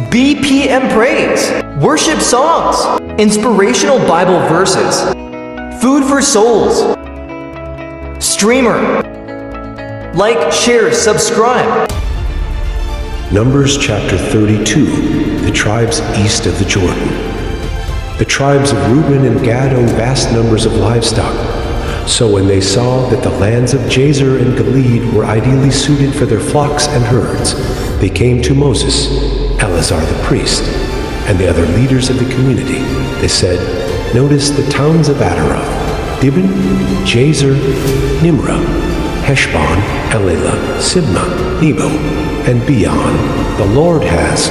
BPM praise, worship songs, inspirational Bible verses, food for souls, streamer. Like, share, subscribe. Numbers chapter 32, the tribes east of the Jordan. The tribes of Reuben and Gad own vast numbers of livestock. So when they saw that the lands of Jazer and Gilead were ideally suited for their flocks and herds, they came to Moses, Eleazar the priest, and the other leaders of the community. They said, "Notice the towns of Adaroth, Dibon, Jazer, Nimrah, Heshbon, Elah, Sibmah, Nebo, and beyond. The Lord has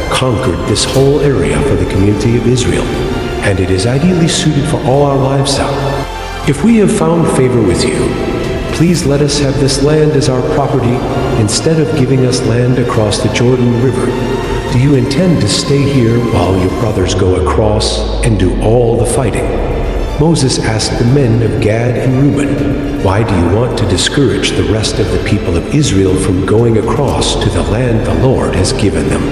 conquered this whole area for the community of Israel, and it is ideally suited for all our livestock. If we have found favor with you, please let us have this land as our property instead of giving us land across the Jordan River. Do you intend to stay here while your brothers go across and do all the fighting?" Moses asked the men of Gad and Reuben, "Why do you want to discourage the rest of the people of Israel from going across to the land the Lord has given them?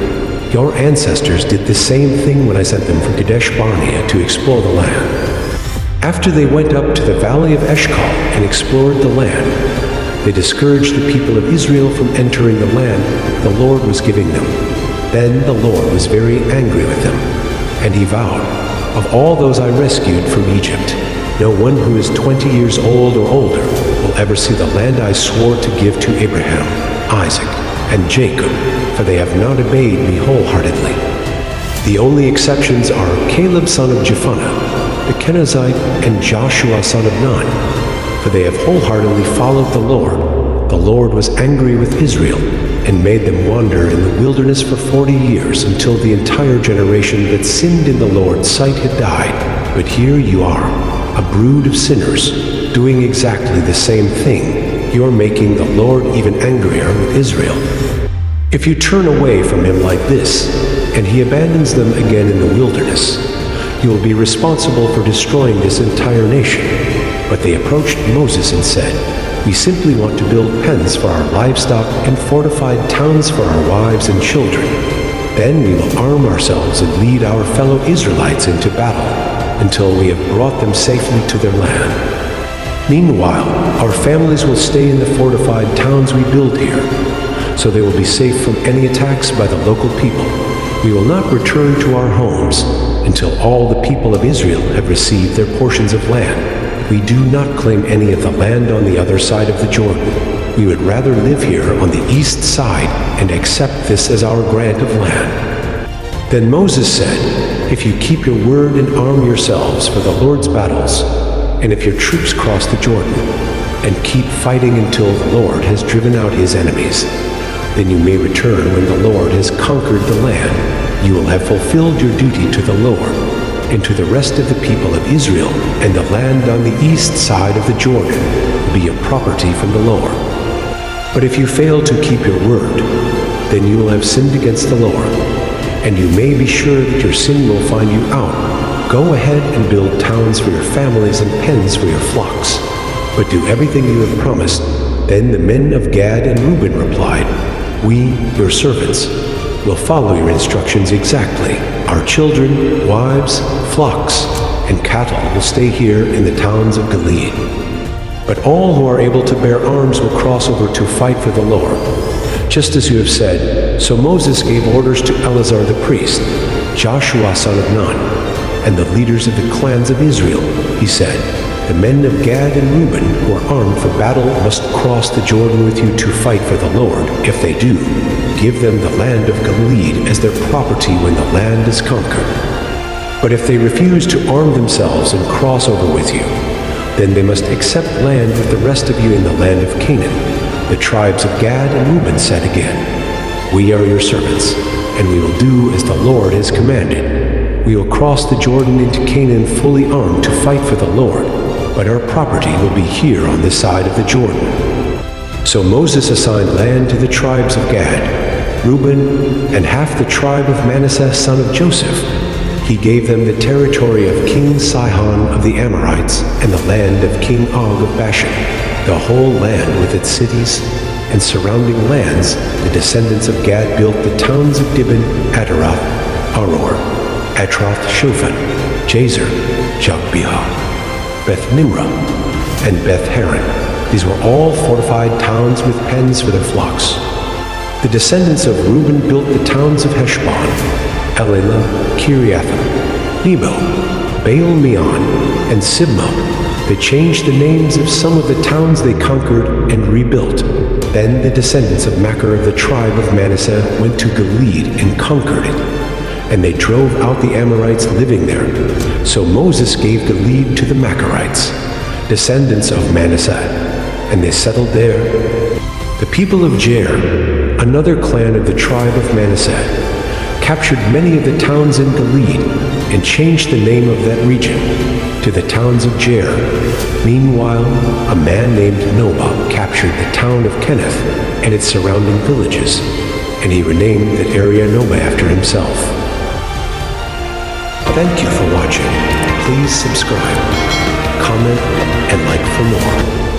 Your ancestors did the same thing when I sent them from Kadesh Barnea to explore the land. After they went up to the valley of Eshcol and explored the land, they discouraged the people of Israel from entering the land the Lord was giving them. Then the Lord was very angry with them, and he vowed, 'Of all those I rescued from Egypt, no one who is 20 years old or older will ever see the land I swore to give to Abraham, Isaac, and Jacob, for they have not obeyed me wholeheartedly.' The only exceptions are Caleb son of Jephunneh, the Kenizzite, and Joshua son of Nun, for they have wholeheartedly followed the Lord. The Lord was angry with Israel and made them wander in the wilderness for 40 years until the entire generation that sinned in the Lord's sight had died. But here you are, a brood of sinners, doing exactly the same thing. You are making the Lord even angrier with Israel. If you turn away from him like this, and he abandons them again in the wilderness, you will be responsible for destroying this entire nation." But they approached Moses and said, "We simply want to build pens for our livestock and fortified towns for our wives and children. Then we will arm ourselves and lead our fellow Israelites into battle until we have brought them safely to their land. Meanwhile, our families will stay in the fortified towns we build here, so they will be safe from any attacks by the local people. We will not return to our homes until all the people of Israel have received their portions of land. We do not claim any of the land on the other side of the Jordan. We would rather live here on the east side and accept this as our grant of land." Then Moses said, "If you keep your word and arm yourselves for the Lord's battles, and if your troops cross the Jordan, and keep fighting until the Lord has driven out his enemies, then you may return when the Lord has conquered the land. You will have fulfilled your duty to the Lord and to the rest of the people of Israel, and the land on the east side of the Jordan will be a property from the Lord. But if you fail to keep your word, then you will have sinned against the Lord, and you may be sure that your sin will find you out. Go ahead and build towns for your families and pens for your flocks, but do everything you have promised." Then the men of Gad and Reuben replied, "We, your servants, will follow your instructions exactly. Our children, wives, flocks, and cattle will stay here in the towns of Gilead. But all who are able to bear arms will cross over to fight for the Lord, just as you have said." So Moses gave orders to Eleazar the priest, Joshua son of Nun, and the leaders of the clans of Israel. He said, "The men of Gad and Reuben who are armed for battle must cross the Jordan with you to fight for the Lord. If they do, give them the land of Gilead as their property when the land is conquered. But if they refuse to arm themselves and cross over with you, then they must accept land with the rest of you in the land of Canaan." The tribes of Gad and Reuben said again, "We are your servants, and we will do as the Lord has commanded. We will cross the Jordan into Canaan fully armed to fight for the Lord, but our property will be here on this side of the Jordan." So Moses assigned land to the tribes of Gad, Reuben, and half the tribe of Manasseh son of Joseph. He gave them the territory of King Sihon of the Amorites and the land of King Og of Bashan, the whole land with its cities and surrounding lands, the descendants of Gad built the towns of Dibon, Adaroth, Aror, Atroth Shofan, Jazer, Jogbeah, Beth Nimrah, and Beth Haran. These were all fortified towns with pens for their flocks. The descendants of Reuben built the towns of Heshbon, Elah, Kiriathim, Nebo, Baal-Meon, and Sibmah. They changed the names of some of the towns they conquered and rebuilt. Then the descendants of Machir of the tribe of Manasseh went to Gilead and conquered it. And they drove out the Amorites living there. So Moses gave Gilead to the Machirites, descendants of Manasseh, and they settled there. The people of Jair, another clan of the tribe of Manasseh, captured many of the towns in Gilead and changed the name of that region to the towns of Jair. Meanwhile, a man named Nobah captured the town of Kenneth and its surrounding villages, and he renamed that area Nobah after himself. Thank you for watching. Please subscribe, comment, and like for more.